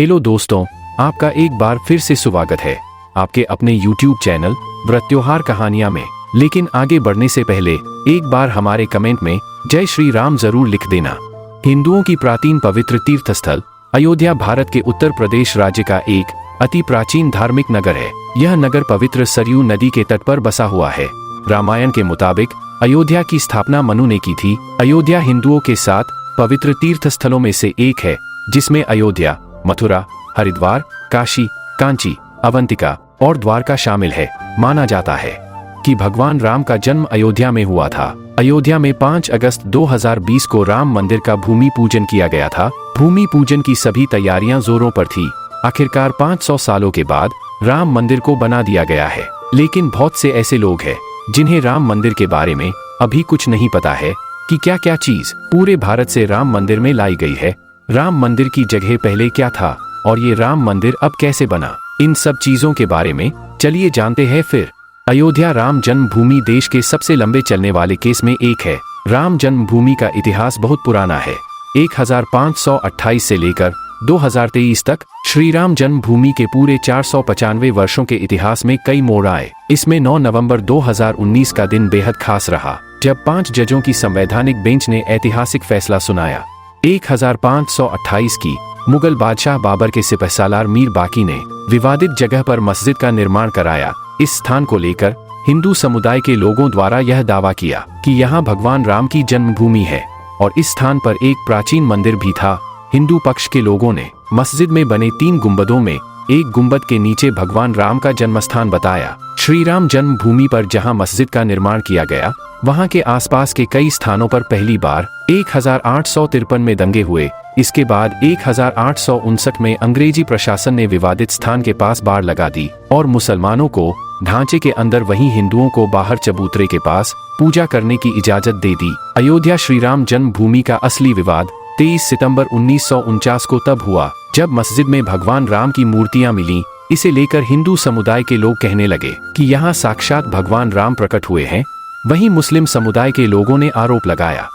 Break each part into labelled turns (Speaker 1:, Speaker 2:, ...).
Speaker 1: Hello दोस्तों, आपका एक बार फिर से स्वागत है आपके अपने YouTube चैनल व्रत त्योहार कहानियां में। लेकिन आगे बढ़ने से पहले एक बार हमारे कमेंट में जय श्री राम जरूर लिख देना। हिंदुओं की प्राचीन पवित्र तीर्थ स्थल अयोध्या भारत के उत्तर प्रदेश राज्य का एक अति प्राचीन धार्मिक नगर है। यह नगर पवित्र सरयू नदी के तट पर बसा हुआ है। रामायण के मुताबिक अयोध्या की स्थापना मनु ने की थी। अयोध्या हिंदुओं के 7 पवित्र तीर्थ स्थलों में से एक है, जिसमें अयोध्या, मथुरा, हरिद्वार, काशी, कांची, अवंतिका और द्वारका शामिल है। माना जाता है कि भगवान राम का जन्म अयोध्या में हुआ था। अयोध्या में 5 अगस्त 2020 को राम मंदिर का भूमि पूजन किया गया था। भूमि पूजन की सभी तैयारियां जोरों पर थी। आखिरकार 500 सालों के बाद राम मंदिर को बना दिया गया है। लेकिन बहुत से ऐसे लोग हैं जिन्हें राम मंदिर के बारे में अभी कुछ नहीं पता है कि क्या क्या चीज पूरे भारत से राम मंदिर में लाई गई है। राम मंदिर की जगह पहले क्या था और ये राम मंदिर अब कैसे बना, इन सब चीजों के बारे में चलिए जानते हैं। फिर अयोध्या राम जन्मभूमि देश के सबसे लंबे चलने वाले केस में एक है। राम जन्मभूमि का इतिहास बहुत पुराना है। 1528 से लेकर 2023 तक श्री राम जन्मभूमि के पूरे 495 वर्षों के इतिहास में कई मोड़ आए। इसमें 9 नवंबर 2019 का दिन बेहद खास रहा, जब 5 जजों की संवैधानिक बेंच ने ऐतिहासिक फैसला सुनाया। 1528 की मुगल बादशाह बाबर के सिपहसालार मीर बाकी ने विवादित जगह पर मस्जिद का निर्माण कराया। इस स्थान को लेकर हिंदू समुदाय के लोगों द्वारा यह दावा किया कि यहाँ भगवान राम की जन्मभूमि है और इस स्थान पर एक प्राचीन मंदिर भी था। हिंदू पक्ष के लोगों ने मस्जिद में बने 3 गुंबदों में एक गुंबद के नीचे भगवान राम का जन्मस्थान बताया। श्री राम जन्मभूमि पर जहां मस्जिद का निर्माण किया गया, वहां के आसपास के कई स्थानों पर पहली बार 1853 में दंगे हुए। इसके बाद 1859 में अंग्रेजी प्रशासन ने विवादित स्थान के पास बाड़ लगा दी और मुसलमानों को ढांचे के अंदर, वहीं हिंदुओं को बाहर चबूतरे के पास पूजा करने की इजाजत दे दी। अयोध्या श्री राम जन्मभूमि का असली विवाद 23 सितंबर 1949 को तब हुआ जब मस्जिद में भगवान राम की मूर्तियां मिली। इसे लेकर हिंदू समुदाय के लोग कहने लगे कि यहाँ साक्षात भगवान राम प्रकट हुए हैं। वहीं मुस्लिम समुदाय के लोगों ने आरोप लगाया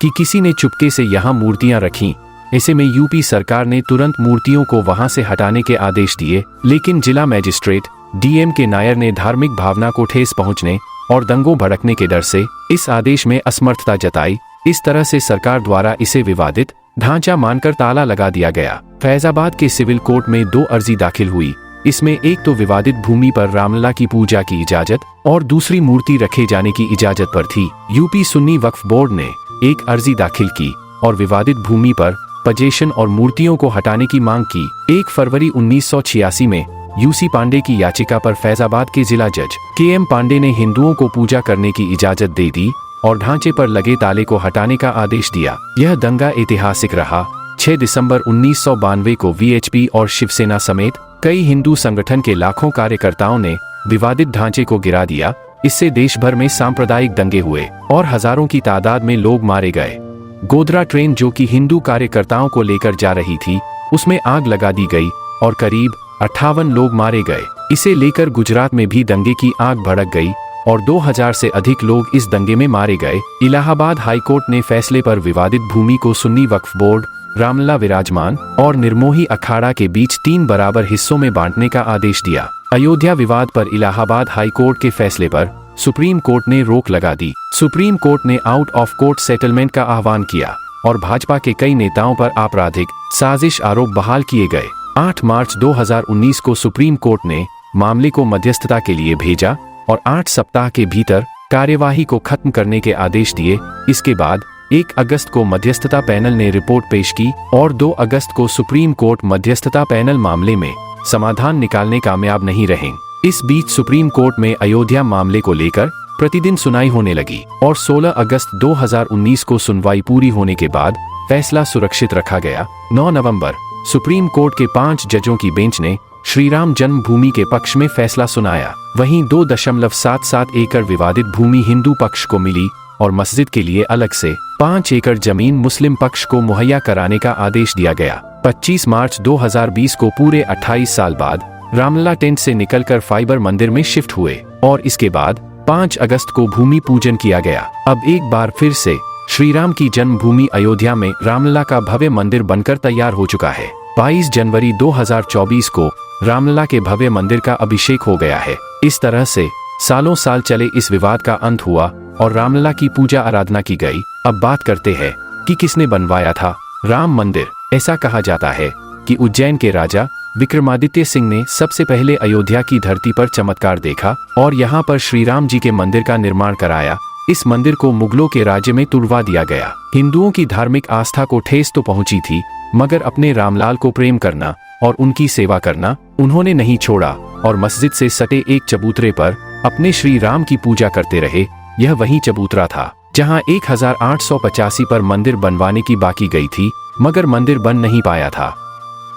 Speaker 1: कि किसी ने चुपके से यहाँ मूर्तियां रखीं। ऐसे में यूपी सरकार ने तुरंत मूर्तियों को वहां से हटाने के आदेश दिए, लेकिन जिला मजिस्ट्रेट DM के नायर ने धार्मिक भावना को ठेस पहुंचने और दंगों भड़कने के डर से इस आदेश में असमर्थता जताई। इस तरह से सरकार द्वारा इसे विवादित ढांचा मानकर ताला लगा दिया गया। फैजाबाद के सिविल कोर्ट में 2 अर्जी दाखिल हुई। इसमें एक तो विवादित भूमि पर रामलला की पूजा की इजाजत और दूसरी मूर्ति रखे जाने की इजाजत पर थी। यूपी सुन्नी वक्फ बोर्ड ने एक अर्जी दाखिल की और विवादित भूमि पर पजेशन और मूर्तियों को हटाने की मांग की। 1 फरवरी 1986 में UC पांडे की याचिका पर फैजाबाद के जिला जज KM पांडे ने हिंदुओं को पूजा करने की इजाजत दे दी और ढांचे पर लगे ताले को हटाने का आदेश दिया। यह दंगा ऐतिहासिक रहा। 6 दिसंबर 1992 को VHP और शिवसेना समेत कई हिंदू संगठन के लाखों कार्यकर्ताओं ने विवादित ढांचे को गिरा दिया। इससे देश भर में सांप्रदायिक दंगे हुए और हजारों की तादाद में लोग मारे गए। गोधरा ट्रेन जो कि हिंदू कार्यकर्ताओं को लेकर जा रही थी, उसमें आग लगा दी गई और करीब 58 लोग मारे गए। इसे लेकर गुजरात में भी दंगे की आग भड़क गई और 2000 से अधिक लोग इस दंगे में मारे गए। इलाहाबाद हाईकोर्ट ने फैसले पर विवादित भूमि को सुन्नी वक्फ बोर्ड, रामलला विराजमान और निर्मोही अखाड़ा के बीच 3 बराबर हिस्सों में बांटने का आदेश दिया। अयोध्या विवाद पर इलाहाबाद हाईकोर्ट के फैसले पर सुप्रीम कोर्ट ने रोक लगा दी। सुप्रीम कोर्ट ने आउट ऑफ कोर्ट सेटलमेंट का आह्वान किया और भाजपा के कई नेताओं पर आपराधिक साजिश आरोप बहाल किए गए। 8 मार्च 2019 को सुप्रीम कोर्ट ने मामले को मध्यस्थता के लिए भेजा और 8 सप्ताह के भीतर कार्यवाही को खत्म करने के आदेश दिए। इसके बाद 1 अगस्त को मध्यस्थता पैनल ने रिपोर्ट पेश की और 2 अगस्त को सुप्रीम कोर्ट मध्यस्थता पैनल मामले में समाधान निकालने कामयाब नहीं रहे। इस बीच सुप्रीम कोर्ट में अयोध्या मामले को लेकर प्रतिदिन सुनाई होने लगी और 16 अगस्त 2019 को सुनवाई पूरी होने के बाद फैसला सुरक्षित रखा गया। 9 नवंबर सुप्रीम कोर्ट के 5 जजों की बेंच ने श्री राम जन्मभूमि के पक्ष में फैसला सुनाया। वहीं 2.77 एकड़ विवादित भूमि हिंदू पक्ष को मिली और मस्जिद के लिए अलग से 5 एकड़ जमीन मुस्लिम पक्ष को मुहैया कराने का आदेश दिया गया। 25 मार्च 2020 को पूरे 28 साल बाद रामलला टेंट से निकलकर फाइबर मंदिर में शिफ्ट हुए और इसके बाद 5 अगस्त को भूमि पूजन किया गया। अब एक बार फिर से श्री राम की जन्मभूमि अयोध्या में रामलला का भव्य मंदिर बनकर तैयार हो चुका है। 22 जनवरी 2024 को रामलला के भव्य मंदिर का अभिषेक हो गया है। इस तरह से सालों साल चले इस विवाद का अंत हुआ और रामलला की पूजा आराधना की गई। अब बात करते हैं कि किसने बनवाया था राम मंदिर। ऐसा कहा जाता है कि उज्जैन के राजा विक्रमादित्य सिंह ने सबसे पहले अयोध्या की धरती पर चमत्कार देखा और यहाँ पर श्री राम जी के मंदिर का निर्माण कराया। इस मंदिर को मुगलों के राज्य में तुड़वा दिया गया। हिंदुओं की धार्मिक आस्था को ठेस तो पहुंची थी, मगर अपने रामलाल को प्रेम करना और उनकी सेवा करना उन्होंने नहीं छोड़ा और मस्जिद से सटे एक चबूतरे पर अपने श्री राम की पूजा करते रहे। यह वही चबूतरा था जहां 1885 पर मंदिर बनवाने की बाकी गई थी, मगर मंदिर बन नहीं पाया था।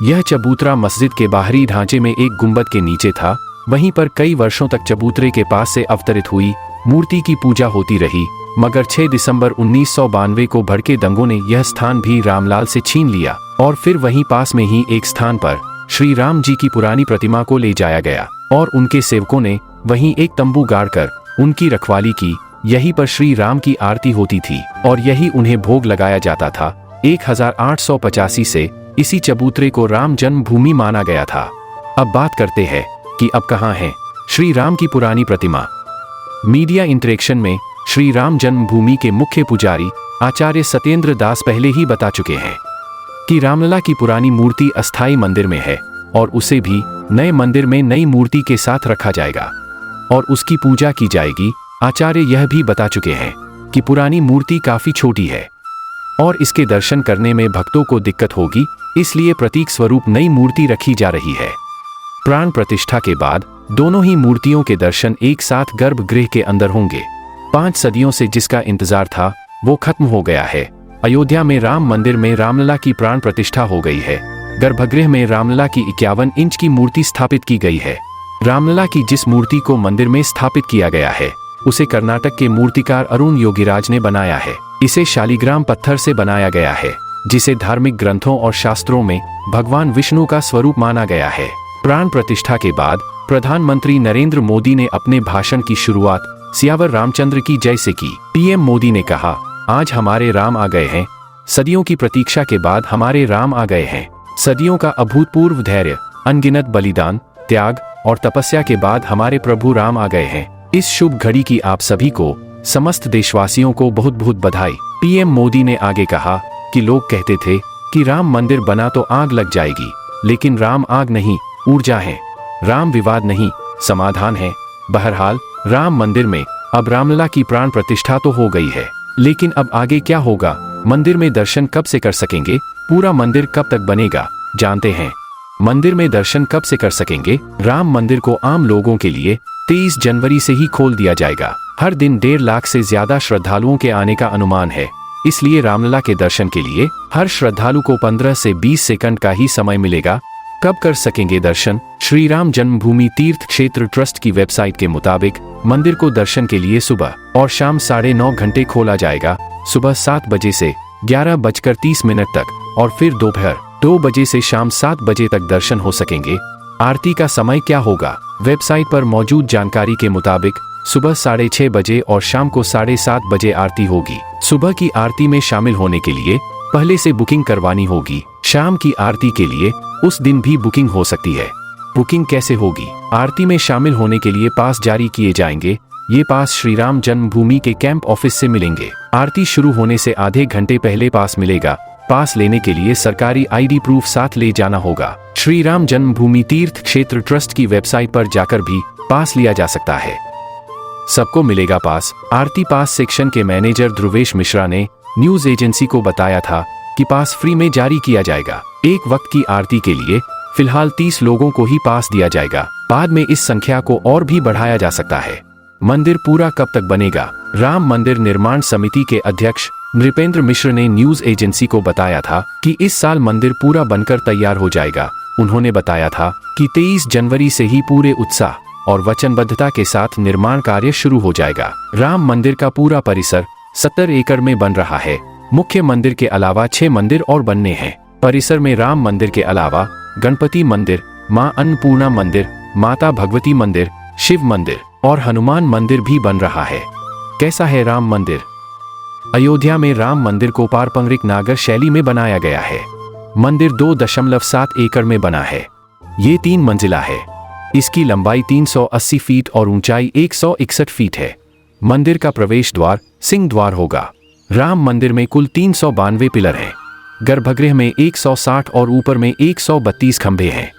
Speaker 1: यह चबूतरा मस्जिद के बाहरी ढांचे में एक गुंबद के नीचे था। वहीं पर कई वर्षों तक चबूतरे के पास से अवतरित हुई मूर्ति की पूजा होती रही, मगर 6 दिसंबर 1992 को भड़के दंगों ने यह स्थान भी रामलाल से छीन लिया और फिर वहीं पास में ही एक स्थान पर श्री राम जी की पुरानी प्रतिमा को ले जाया गया और उनके सेवकों ने वहीं एक तंबू गाड़कर उनकी रखवाली की। यहीं पर श्री राम की आरती होती थी और यही उन्हें भोग लगाया जाता था। 1885 से इसी चबूतरे को राम जन्मभूमि माना गया था। अब बात करते हैं कि अब कहाँ है श्री राम की पुरानी प्रतिमा। मीडिया इंटरेक्शन में श्री राम जन्मभूमि के मुख्य पुजारी आचार्य सत्येंद्र दास पहले ही बता चुके हैं कि रामलला की पुरानी मूर्ति अस्थाई मंदिर में है और उसे भी नए मंदिर में नई मूर्ति के साथ रखा जाएगा और उसकी पूजा की जाएगी। आचार्य यह भी बता चुके हैं कि पुरानी मूर्ति काफी छोटी है और इसके दर्शन करने में भक्तों को दिक्कत होगी, इसलिए प्रतीक स्वरूप नई मूर्ति रखी जा रही है। प्राण प्रतिष्ठा के बाद दोनों ही मूर्तियों के दर्शन एक साथ गर्भगृह के अंदर होंगे। 5 सदियों से जिसका इंतजार था वो खत्म हो गया है। अयोध्या में राम मंदिर में रामलला की प्राण प्रतिष्ठा हो गई है। गर्भगृह में रामलला की 51 इंच की मूर्ति स्थापित की गई है। रामलला की जिस मूर्ति को मंदिर में स्थापित किया गया है उसे कर्नाटक के मूर्तिकार अरुण योगीराज ने बनाया है। इसे शालिग्राम पत्थर से बनाया गया है, जिसे धार्मिक ग्रंथों और शास्त्रों में भगवान विष्णु का स्वरूप माना गया है। प्राण प्रतिष्ठा के बाद प्रधानमंत्री नरेंद्र मोदी ने अपने भाषण की शुरुआत सियावर रामचंद्र की जय से की। पीएम मोदी ने कहा, आज हमारे राम आ गए हैं। सदियों की प्रतीक्षा के बाद हमारे राम आ गए हैं। सदियों का अभूतपूर्व धैर्य, अनगिनत बलिदान, त्याग और तपस्या के बाद हमारे प्रभु राम आ गए हैं। इस शुभ घड़ी की आप सभी को, समस्त देशवासियों को बहुत बहुत बधाई। पीएम मोदी ने आगे कहा कि लोग कहते थे कि राम मंदिर बना तो आग लग जाएगी, लेकिन राम आग नहीं, ऊर्जा है। राम विवाद नहीं, समाधान है। बहरहाल राम मंदिर में अब रामलला की प्राण प्रतिष्ठा तो हो गई है, लेकिन अब आगे क्या होगा? मंदिर में दर्शन कब से कर सकेंगे? पूरा मंदिर कब तक बनेगा? जानते हैं। मंदिर में दर्शन कब से कर सकेंगे? राम मंदिर को आम लोगों के लिए 23 जनवरी से ही खोल दिया जाएगा। हर दिन 1.5 लाख से ज्यादा श्रद्धालुओं के आने का अनुमान है, इसलिए रामलला के दर्शन के लिए हर श्रद्धालु को 15 से 20 सेकंड का ही समय मिलेगा। कब कर सकेंगे दर्शन? श्री राम जन्मभूमि तीर्थ क्षेत्र ट्रस्ट की वेबसाइट के मुताबिक मंदिर को दर्शन के लिए सुबह और शाम 9:30 घंटे खोला जाएगा। सुबह 7 बजे से 11:30 तक और फिर दोपहर 2 बजे से शाम 7 बजे तक दर्शन हो सकेंगे। आरती का समय क्या होगा? वेबसाइट पर मौजूद जानकारी के मुताबिक सुबह 6:30 बजे और शाम को 7:30 बजे आरती होगी। सुबह की आरती में शामिल होने के लिए पहले से बुकिंग करवानी होगी। शाम की आरती के लिए उस दिन भी बुकिंग हो सकती है। बुकिंग कैसे होगी? आरती में शामिल होने के लिए पास जारी किए जाएंगे। ये पास श्री राम जन्मभूमि के कैंप ऑफिस से मिलेंगे। आरती शुरू होने से आधे घंटे पहले पास मिलेगा। पास लेने के लिए सरकारी आईडी प्रूफ साथ ले जाना होगा। श्री राम जन्मभूमि तीर्थ क्षेत्र ट्रस्ट की वेबसाइट पर जाकर भी पास लिया जा सकता है। सबको मिलेगा पास। आरती पास सेक्शन के मैनेजर ध्रुवेश मिश्रा ने न्यूज एजेंसी को बताया था कि पास फ्री में जारी किया जाएगा। एक वक्त की आरती के लिए फिलहाल 30 लोगों को ही पास दिया जाएगा। बाद में इस संख्या को और भी बढ़ाया जा सकता है। मंदिर पूरा कब तक बनेगा? राम मंदिर निर्माण समिति के अध्यक्ष नृपेंद्र मिश्र ने न्यूज एजेंसी को बताया था कि इस साल मंदिर पूरा बनकर तैयार हो जाएगा। उन्होंने बताया था कि 23 जनवरी से ही पूरे उत्साह और वचनबद्धता के साथ निर्माण कार्य शुरू हो जाएगा। राम मंदिर का पूरा परिसर 70 एकड़ में बन रहा है। मुख्य मंदिर के अलावा 6 मंदिर और बनने हैं। परिसर में राम मंदिर के अलावा गणपति मंदिर, मां अन्नपूर्णा मंदिर, माता भगवती मंदिर, शिव मंदिर और हनुमान मंदिर भी बन रहा है। कैसा है राम मंदिर? अयोध्या में राम मंदिर को पारंपरिक नागर शैली में बनाया गया है। मंदिर 2.7 एकड़ में बना है। ये 3 मंजिला है। इसकी लंबाई 380 फीट और ऊंचाई 161 फीट है। मंदिर का प्रवेश द्वार सिंह द्वार होगा। राम मंदिर में कुल 392 पिलर हैं। गर्भगृह में 160 और ऊपर में 132 खंभे हैं।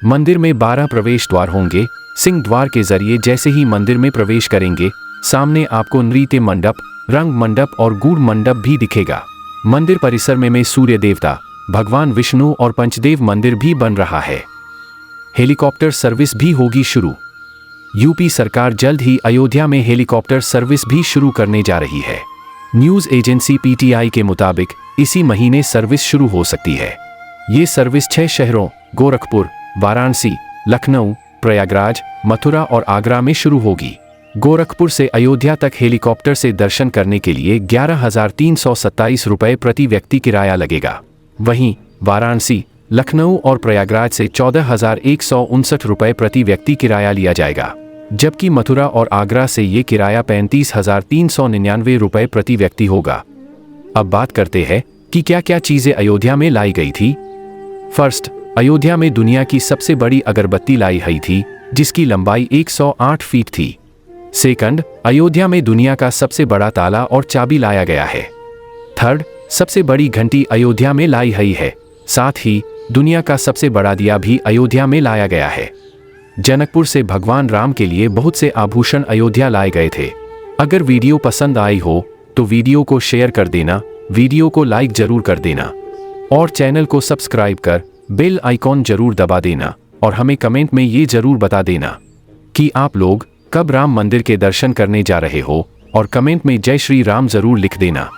Speaker 1: मंदिर में 12 प्रवेश द्वार होंगे। सिंह द्वार के जरिए जैसे ही मंदिर में प्रवेश करेंगे, सामने आपको नृत्य मंडप, रंग मंडप और गूढ़ मंडप भी दिखेगा। मंदिर परिसर में सूर्य देवता, भगवान विष्णु और पंचदेव मंदिर भी बन रहा है। हेलीकॉप्टर सर्विस भी होगी शुरू। यूपी सरकार जल्द ही अयोध्या में हेलीकॉप्टर सर्विस भी शुरू करने जा रही है। न्यूज एजेंसी पीटीआई के मुताबिक इसी महीने सर्विस शुरू हो सकती है। ये सर्विस 6 शहरों गोरखपुर, वाराणसी, लखनऊ, प्रयागराज, मथुरा और आगरा में शुरू होगी। गोरखपुर से अयोध्या तक हेलीकॉप्टर से दर्शन करने के लिए 11,327 रुपये प्रति व्यक्ति किराया लगेगा। वहीं वाराणसी, लखनऊ और प्रयागराज से 14,159 रुपये प्रति व्यक्ति किराया लिया जाएगा, जबकि मथुरा और आगरा से ये किराया 35,399 रुपये प्रति व्यक्ति होगा। अब बात करते हैं कि क्या क्या चीजें अयोध्या में लाई गई थी। फर्स्ट, अयोध्या में दुनिया की सबसे बड़ी अगरबत्ती लाई गई थी, जिसकी लंबाई 108 फीट थी। सेकंड, अयोध्या में दुनिया का सबसे बड़ा ताला और चाबी लाया गया है। थर्ड, सबसे बड़ी घंटी अयोध्या में लाई गई है। साथ ही दुनिया का सबसे बड़ा दिया भी अयोध्या में लाया गया है। जनकपुर से भगवान राम के लिए बहुत से आभूषण अयोध्या लाए गए थे। अगर वीडियो पसंद आई हो तो वीडियो को शेयर कर देना, वीडियो को लाइक जरूर कर देना और चैनल को सब्सक्राइब कर बेल आइकॉन जरूर दबा देना और हमें कमेंट में ये जरूर बता देना कि आप लोग कब राम मंदिर के दर्शन करने जा रहे हो और कमेंट में जय श्री राम जरूर लिख देना।